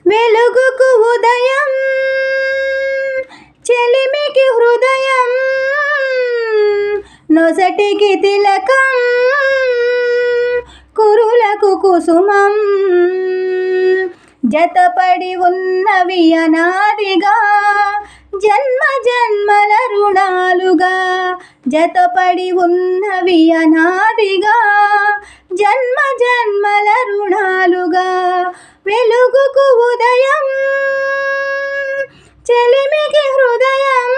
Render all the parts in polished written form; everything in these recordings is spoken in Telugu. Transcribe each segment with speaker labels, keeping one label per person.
Speaker 1: వెలుగుకు ఉదయం చెలిమికి హృదయం నొసటికి తిలకం కురులకు కుసుమం జతపడి ఉన్నవి అనాదిగా జన్మ జన్మల రుణాలుగా జతపడి ఉన్నవి అనాదిగా జన్మ జన్మల రుణాలుగా వెలుగుకు ఉదయం చెలిమికి హృదయం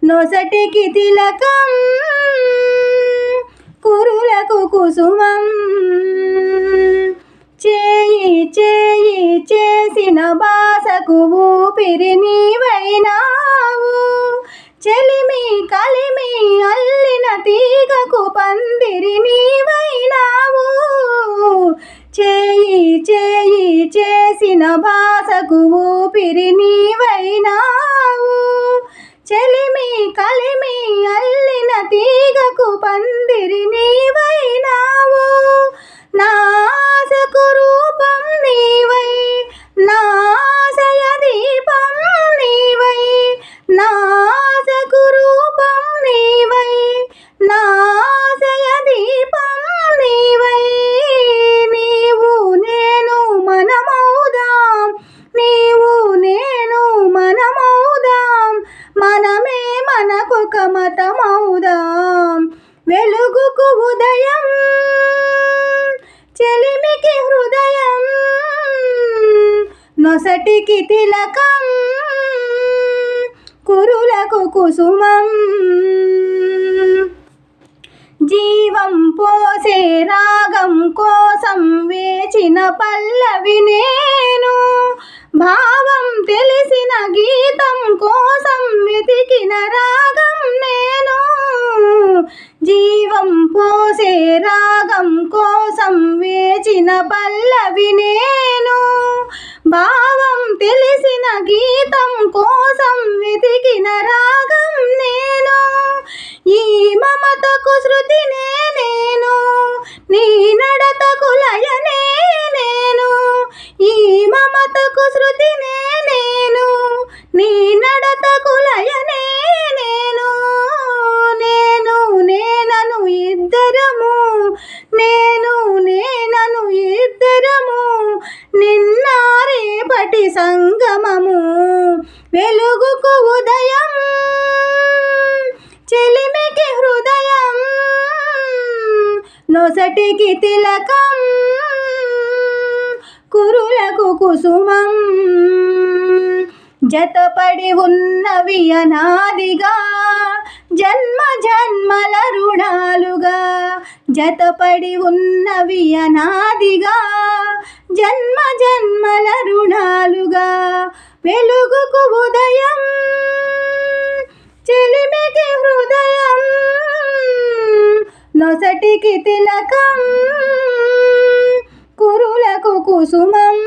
Speaker 1: నొసటికి తిలకం కురులకు కుసుమం చేయి చేయి చేసిన బాసకు ఊపిరి నీవైనావు చెలిమి కలిమి అల్లిన తీగకు పందిరి నీవైనావు చేయి చేయి చేసిన బాసకు ఊపిరి నీవైనావు చెలిమి కలిమి అల్లిన తీగకు పందిరి నీవైనావు నా ఆశకు రూపం నీవై నా ఆశయ దీపం నీవై నా ఆశకు రూపం నీవై నా ఆశయ దీపం నీవై నీవు నేను మనమౌదాం నీవు నేను మనమౌదాం మనమే మనకొక మతమౌదాం వెలుగుకు ఉదయం చెలిమికి హృదయం నొసటికి తిలకం కురులకు కుసుమం జీవం పోసే రాగం కోసం వేచిన పల్లవి నేను భావం తెలిసిన గీతం కోసం వెతికిన రాగం నేను జీవం పోసే రాగం కోసం వేచిన పల్లవి నేను భావం తెలిసిన గీతం కోసం వెతికిన రాగం నేను ఈ మమతకు శృతినే నేను నీ నడతకు లయనే నేను ఈ మమతకు శృతినే నేను నీ నడతకు లయనే నేను నేను నేనను ఇద్దరము నేను నేనను ఇద్దరము నిన్న రేపటి సంగమము వెలుగుకు ఉదయం చెలిమికి హృదయం నొసటికి తిలకం కురులకు కుసుమం జతపడి ఉన్నవి అనాదిగా జన్మ జన్మల రుణాలుగా జతపడి ఉన్నవి అనాదిగా జన్మ జన్మల రుణాలుగా వెలుగుకు ఉదయం చెలిమికి హృదయం నొసటికి తిలకం కురులకు కుసుమం